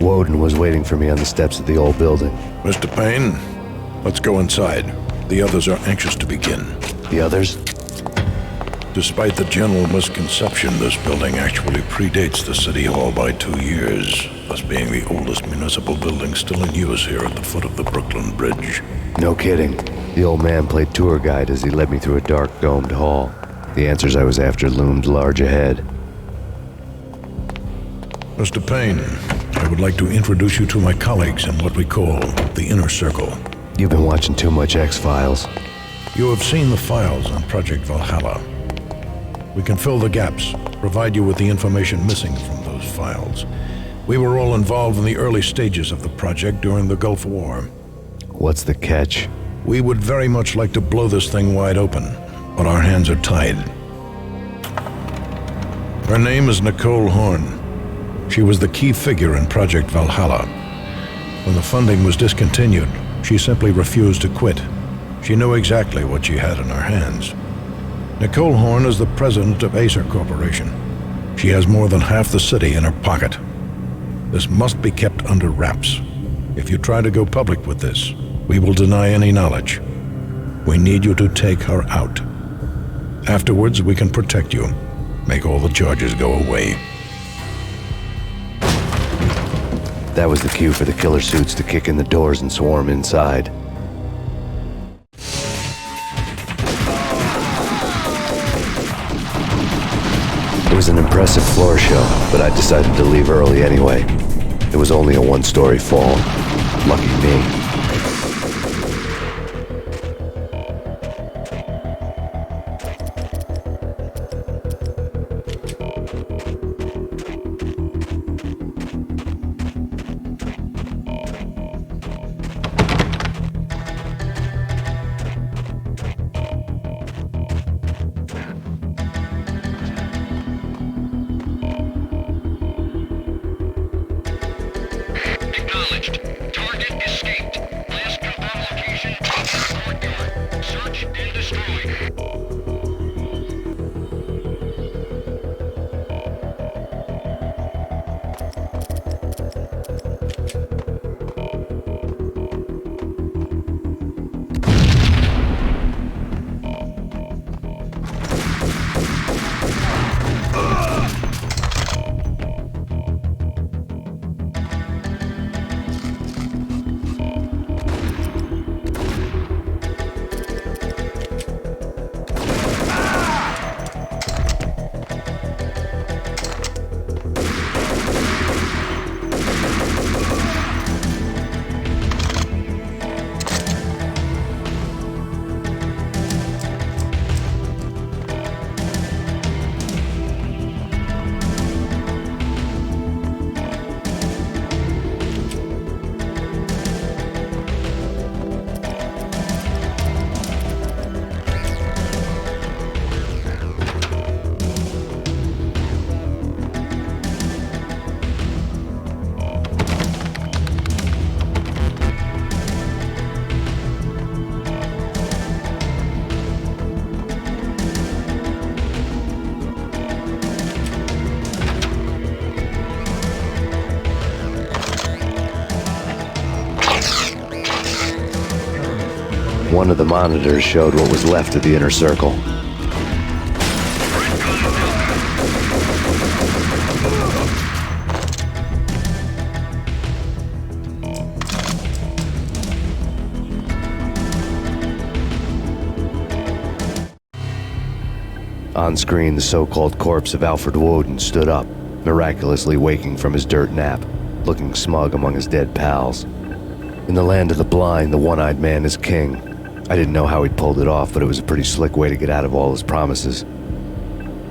Woden was waiting for me on the steps of the old building. Mr. Payne, let's go inside. The others are anxious to begin. The others? Despite the general misconception, this building actually predates the City Hall by 2 years, thus being the oldest municipal building still in use here at the foot of the Brooklyn Bridge. No kidding. The old man played tour guide as he led me through a dark domed hall. The answers I was after loomed large ahead. Mr. Payne, I would like to introduce you to my colleagues in what we call the Inner Circle. You've been watching too much X-Files. You have seen the files on Project Valhalla. We can fill the gaps, provide you with the information missing from those files. We were all involved in the early stages of the project during the Gulf War. What's the catch? We would very much like to blow this thing wide open, but our hands are tied. Her name is Nicole Horn. She was the key figure in Project Valhalla. When the funding was discontinued, she simply refused to quit. She knew exactly what she had in her hands. Nicole Horn is the president of Acer Corporation. She has more than half the city in her pocket. This must be kept under wraps. If you try to go public with this, we will deny any knowledge. We need you to take her out. Afterwards, we can protect you, make all the charges go away. That was the cue for the killer suits to kick in the doors and swarm inside. It was an impressive floor show, but I decided to leave early anyway. It was only a one-story fall. Lucky me. Target escaped. Last confirmed location, courtyard. Search and destroy. One of the monitors showed what was left of the inner circle. On screen, the so-called corpse of Alfred Woden stood up, miraculously waking from his dirt nap, looking smug among his dead pals. In the land of the blind, the one-eyed man is king. I didn't know how he'd pulled it off, but it was a pretty slick way to get out of all his promises.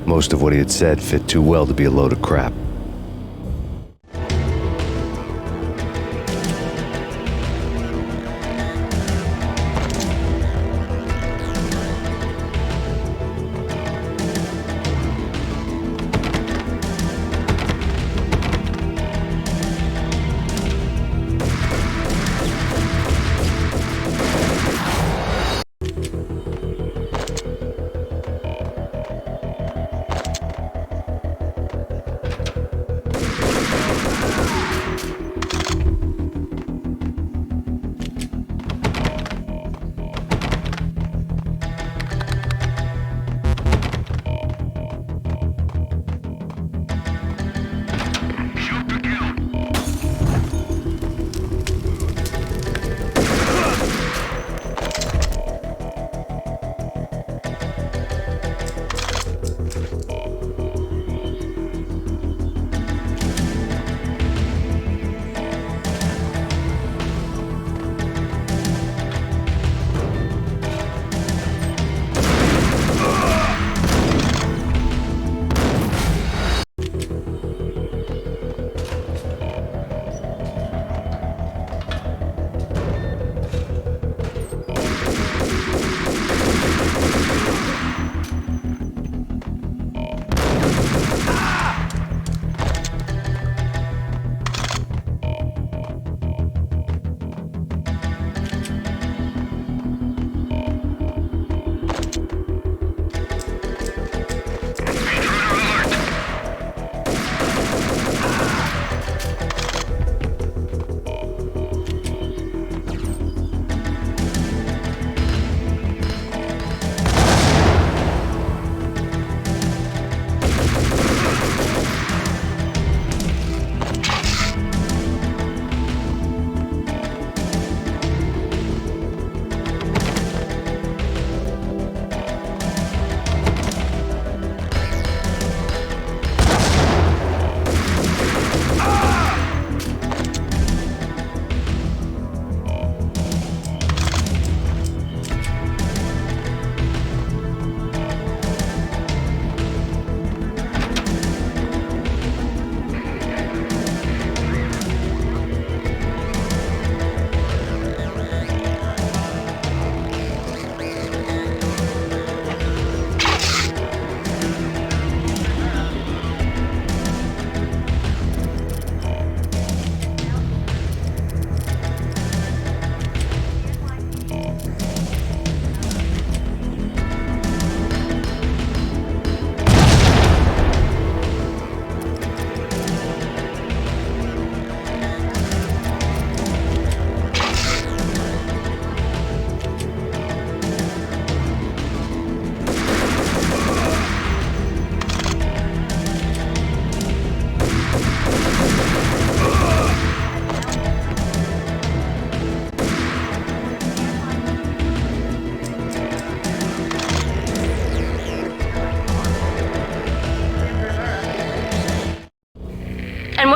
Most of what he had said fit too well to be a load of crap.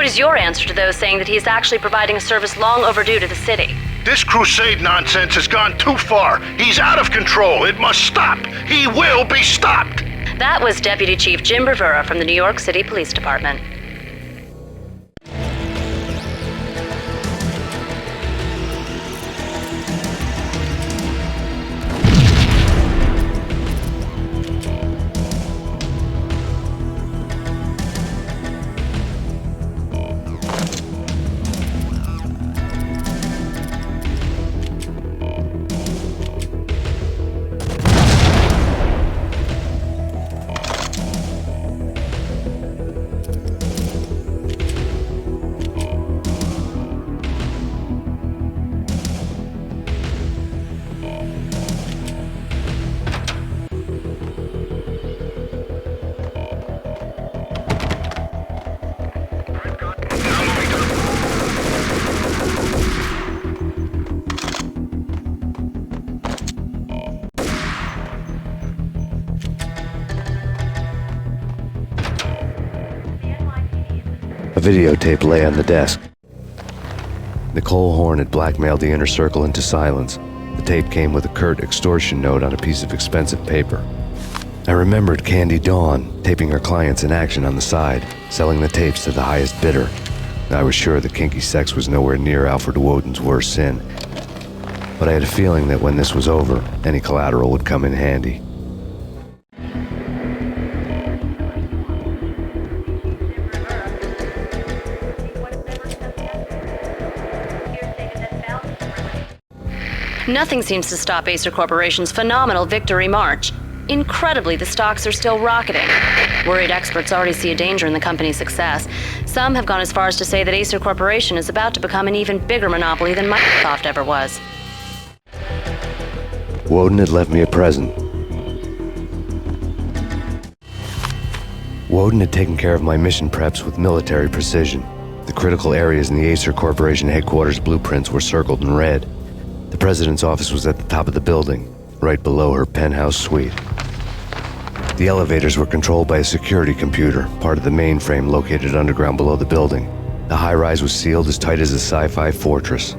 is your answer to those saying that he is actually providing a service long overdue to the city? This crusade nonsense has gone too far. He's out of control. It must stop. He will be stopped. That was Deputy Chief Jim Rivera from the New York City Police Department. A videotape lay on the desk. Nicole Horn had blackmailed the inner circle into silence. The tape came with a curt extortion note on a piece of expensive paper. I remembered Candy Dawn taping her clients in action on the side, selling the tapes to the highest bidder. I was sure that kinky sex was nowhere near Alfred Woden's worst sin, but I had a feeling that when this was over, any collateral would come in handy. Nothing seems to stop Acer Corporation's phenomenal victory march. Incredibly, the stocks are still rocketing. Worried experts already see a danger in the company's success. Some have gone as far as to say that Acer Corporation is about to become an even bigger monopoly than Microsoft ever was. Woden had left me a present. Woden had taken care of my mission preps with military precision. The critical areas in the Acer Corporation headquarters blueprints were circled in red. The president's office was at the top of the building, right below her penthouse suite. The elevators were controlled by a security computer, part of the mainframe located underground below the building. The high-rise was sealed as tight as a sci-fi fortress.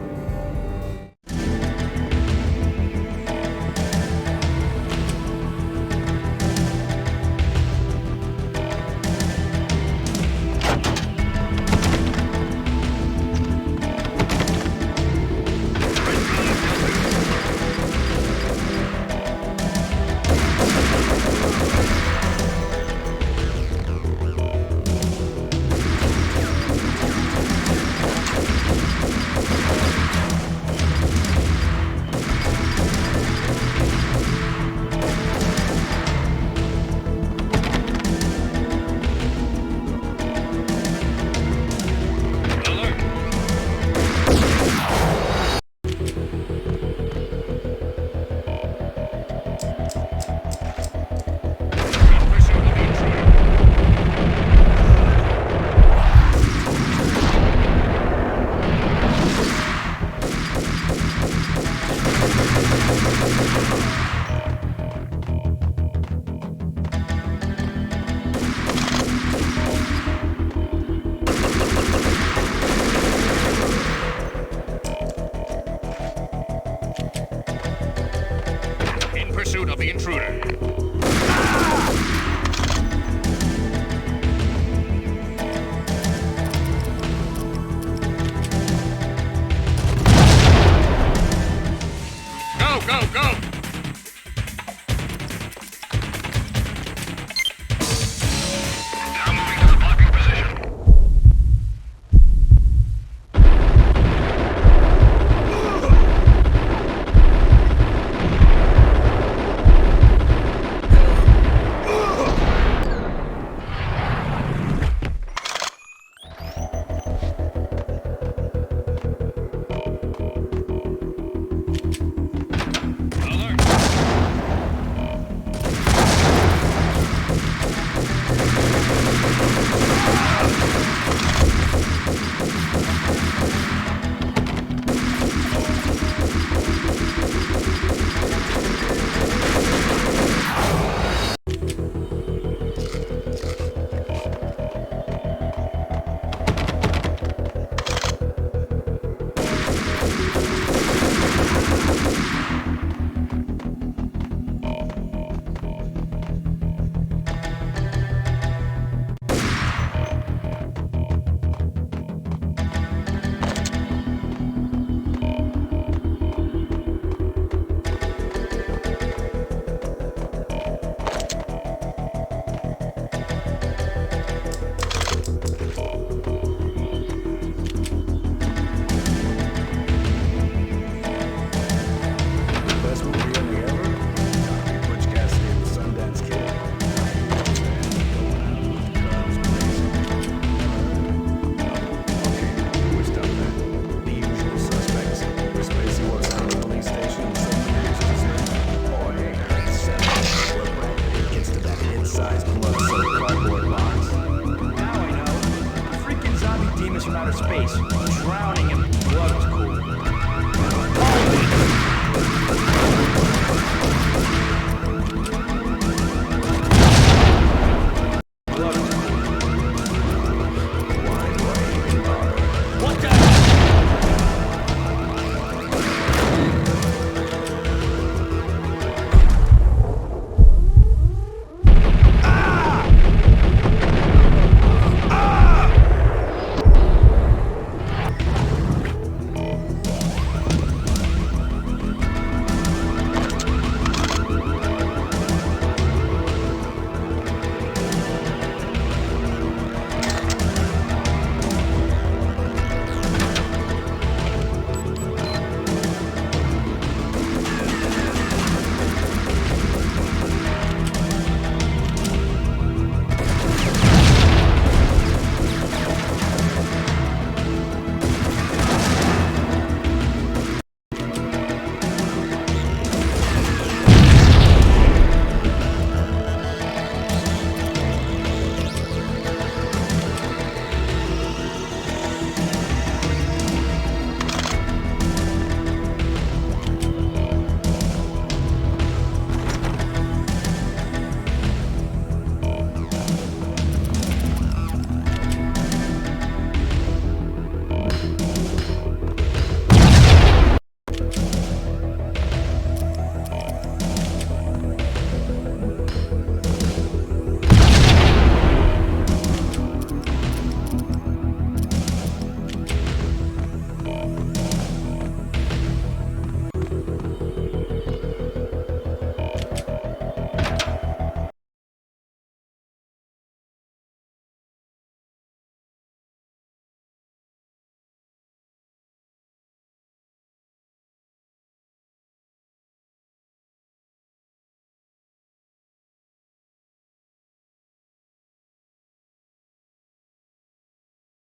base, drowning in